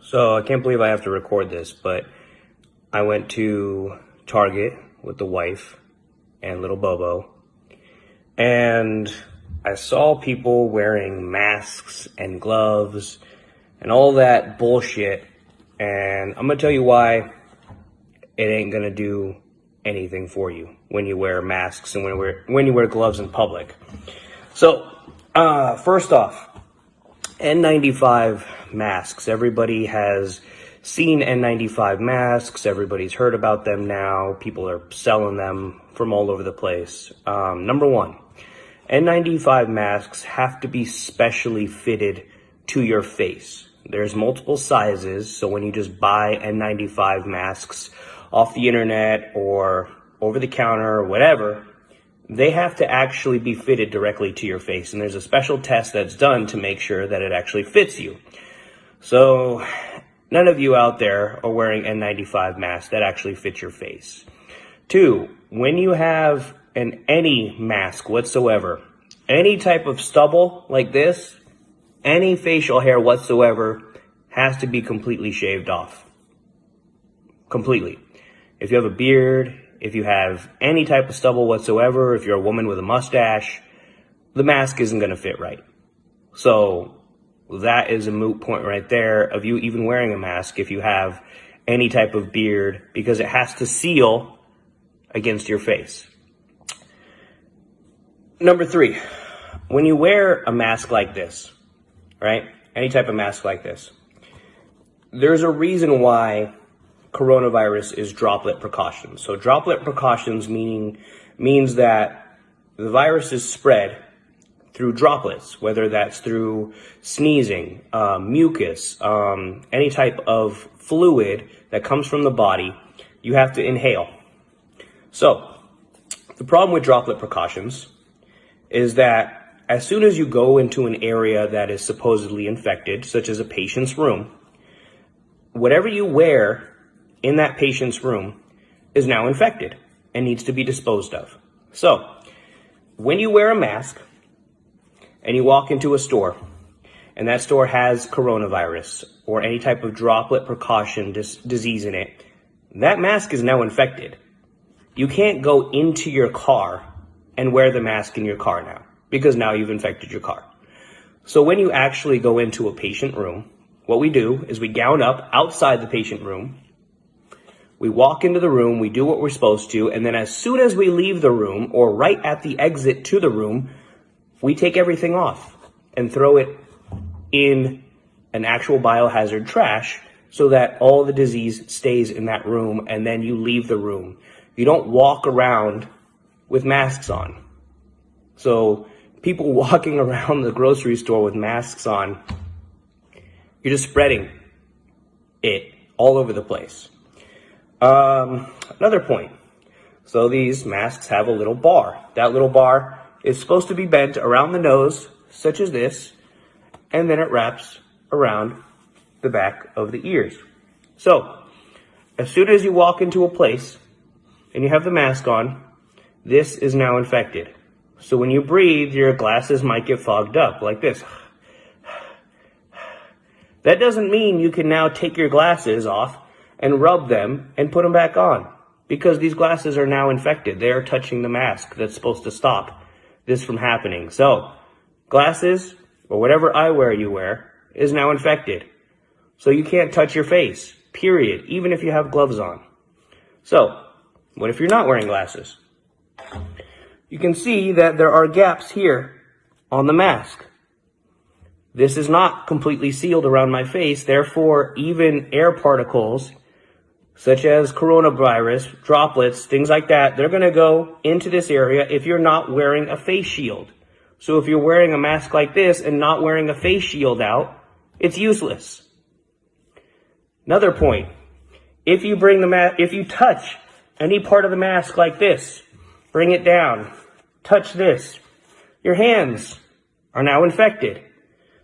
So I can't believe I have to record this, but I went to Target with the wife and little Bobo, and I saw people wearing masks and gloves and all that bullshit, and I'm gonna tell you why it ain't gonna do anything for you when you wear masks and when you wear gloves in public. So, first off, N95 masks. Everybody has seen N95 masks. Everybody's heard about them now. People are selling them from all over the place. Number one, N95 masks have to be specially fitted to your face. There's multiple sizes, so when you just buy N95 masks off the internet or over the counter or whatever, they have to actually be fitted directly to your face. And there's a special test that's done to make sure that it actually fits you. So none of you out there are wearing N95 masks that actually fit your face. Two, when you have any mask whatsoever, any type of stubble like this, any facial hair whatsoever has to be completely shaved off. Completely. If you have a beard, if you have any type of stubble whatsoever, if you're a woman with a mustache, the mask isn't going to fit right. So that is a moot point right there of you even wearing a mask if you have any type of beard, because it has to seal against your face. Number three, when you wear a mask like this, right? Any type of mask like this, there's a reason why coronavirus is droplet precautions. So droplet precautions means that the virus is spread through droplets, whether that's through sneezing, mucus, any type of fluid that comes from the body, you have to inhale. So the problem with droplet precautions is that as soon as you go into an area that is supposedly infected, such as a patient's room, whatever you wear in that patient's room is now infected and needs to be disposed of. So when you wear a mask and you walk into a store and that store has coronavirus or any type of droplet precaution disease in it, that mask is now infected. You can't go into your car and wear the mask in your car now, because now you've infected your car. So when you actually go into a patient room, what we do is we gown up outside the patient room. We walk into the room, we do what we're supposed to, and then as soon as we leave the room, or right at the exit to the room, we take everything off and throw it in an actual biohazard trash so that all the disease stays in that room, and then you leave the room. You don't walk around with masks on. So people walking around the grocery store with masks on, you're just spreading it all over the place. Another point. So these masks have a little bar. That little bar is supposed to be bent around the nose, such as this, and then it wraps around the back of the ears. So as soon as you walk into a place and you have the mask on, this is now infected. So when you breathe, your glasses might get fogged up like this. That doesn't mean you can now take your glasses off and rub them and put them back on, because these glasses are now infected. They are touching the mask that's supposed to stop this from happening. So glasses or whatever eyewear you wear is now infected. So you can't touch your face, period, even if you have gloves on. So what if you're not wearing glasses? You can see that there are gaps here on the mask. This is not completely sealed around my face, therefore even air particles such as coronavirus, droplets, things like that, they're going to go into this area if you're not wearing a face shield. So if you're wearing a mask like this and not wearing a face shield out, it's useless. Another point, if you touch any part of the mask like this, bring it down, touch this, your hands are now infected.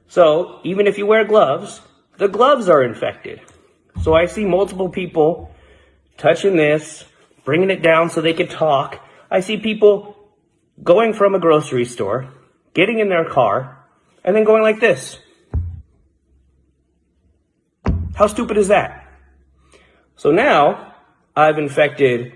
So even if you wear gloves, the gloves are infected. So I see multiple people touching this, bringing it down so they can talk. I see people going from a grocery store, getting in their car, and then going like this. How stupid is that? So now I've infected,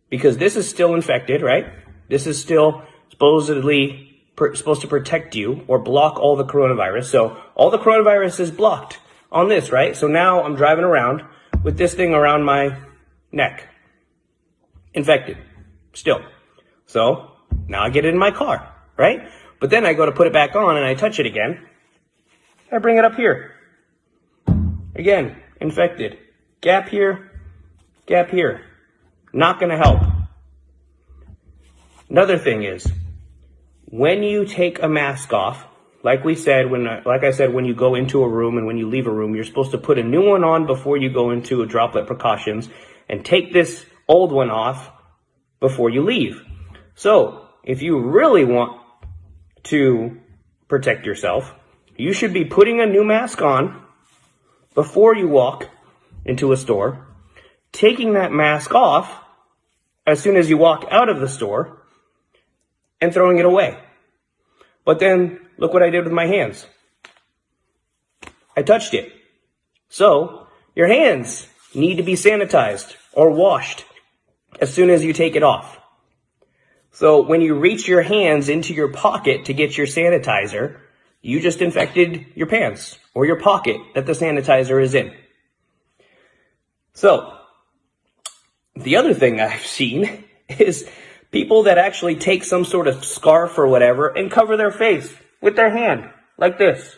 because this is still infected, right? This is still supposedly supposed to protect you or block all the coronavirus. So all the coronavirus is blocked on this, right? So now I'm driving around with this thing around my neck. Infected. Still. So now I get it in my car, right? But then I go to put it back on and I touch it again. I bring it up here. Again, infected. Gap here, gap here. Not gonna help. Another thing is, when you take a mask off, like I said, when you go into a room and when you leave a room, you're supposed to put a new one on before you go into a droplet precautions and take this old one off before you leave. So, if you really want to protect yourself, you should be putting a new mask on before you walk into a store, taking that mask off as soon as you walk out of the store, and throwing it away. But then, look what I did with my hands. I touched it. So, your hands need to be sanitized or washed as soon as you take it off. So, when you reach your hands into your pocket to get your sanitizer, you just infected your pants or your pocket that the sanitizer is in. So, the other thing I've seen is people that actually take some sort of scarf or whatever and cover their face with their hand, like this.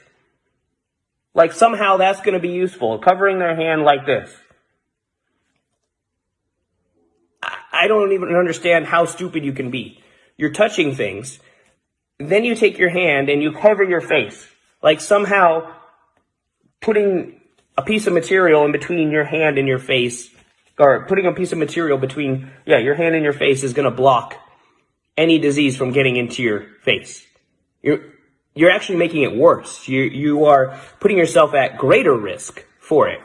Like somehow that's going to be useful, covering their hand like this. I don't even understand how stupid you can be. You're touching things, then you take your hand and you cover your face. Like somehow putting a piece of material in between your hand and your face, or putting a piece of material between, your hand and your face is going to block any disease from getting into your face. You're actually making it worse. You are putting yourself at greater risk for it.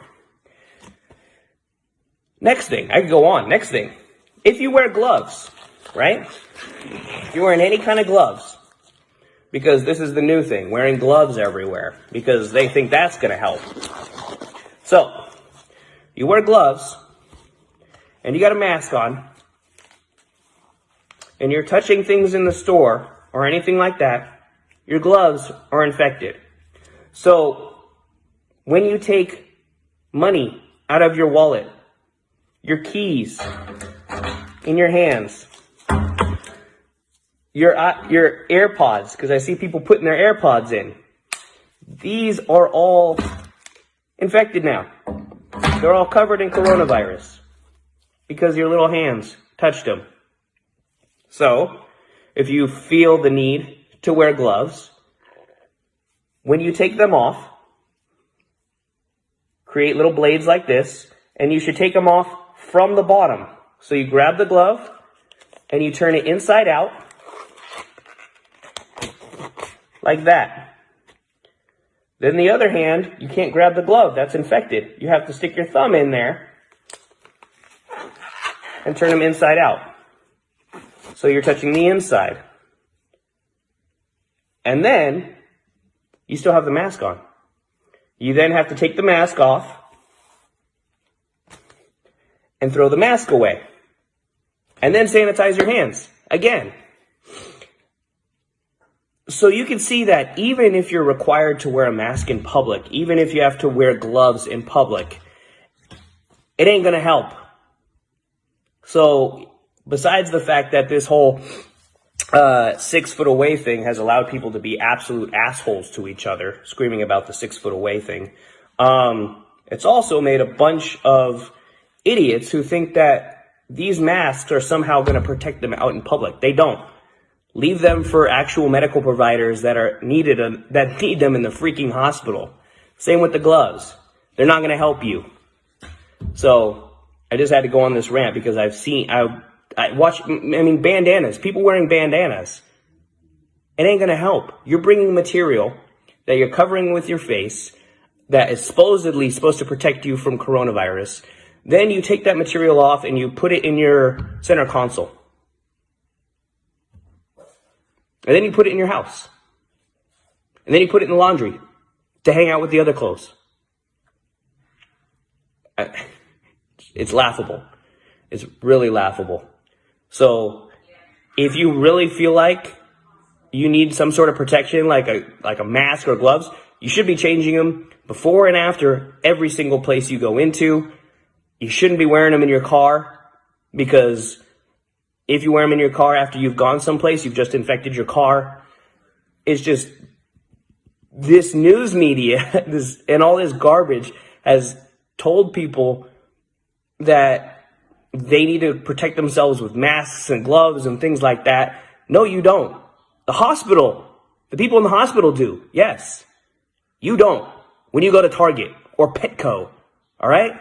Next thing, I can go on. Next thing, if you wear gloves, right? If you're wearing any kind of gloves, because this is the new thing, wearing gloves everywhere, because they think that's going to help. So, you wear gloves, and you got a mask on, and you're touching things in the store, or anything like that, your gloves are infected. So, when you take money out of your wallet, your keys in your hands, your AirPods, because I see people putting their AirPods in, these are all infected now. They're all covered in coronavirus because your little hands touched them. So, if you feel the need to wear gloves, when you take them off, create little blades like this, and you should take them off from the bottom. So you grab the glove, and you turn it inside out, like that. Then the other hand, you can't grab the glove, that's infected. You have to stick your thumb in there, and turn them inside out. So you're touching the inside. And then, you still have the mask on. You then have to take the mask off and throw the mask away. And then sanitize your hands again. So you can see that even if you're required to wear a mask in public, even if you have to wear gloves in public, it ain't gonna help. So, besides the fact that this whole 6 foot away thing has allowed people to be absolute assholes to each other, screaming about the 6 foot away thing, it's also made a bunch of idiots who think that these masks are somehow going to protect them out in public. They don't. Leave them for actual medical providers that need them in the freaking hospital. Same with the gloves. They're not going to help you. So, I just had to go on this rant because bandanas, people wearing bandanas. It ain't gonna help. You're bringing material that you're covering with your face that is supposedly supposed to protect you from coronavirus. Then you take that material off and you put it in your center console. And then you put it in your house. And then you put it in the laundry to hang out with the other clothes. It's laughable. It's really laughable. So if you really feel like you need some sort of protection, like a mask or gloves, you should be changing them before and after every single place you go into. You shouldn't be wearing them in your car, because if you wear them in your car after you've gone someplace, you've just infected your car. It's just, this news media and all this garbage has told people that they need to protect themselves with masks and gloves and things like that. No, you don't. The people in the hospital do. Yes. You don't. When you go to Target or Petco, all right?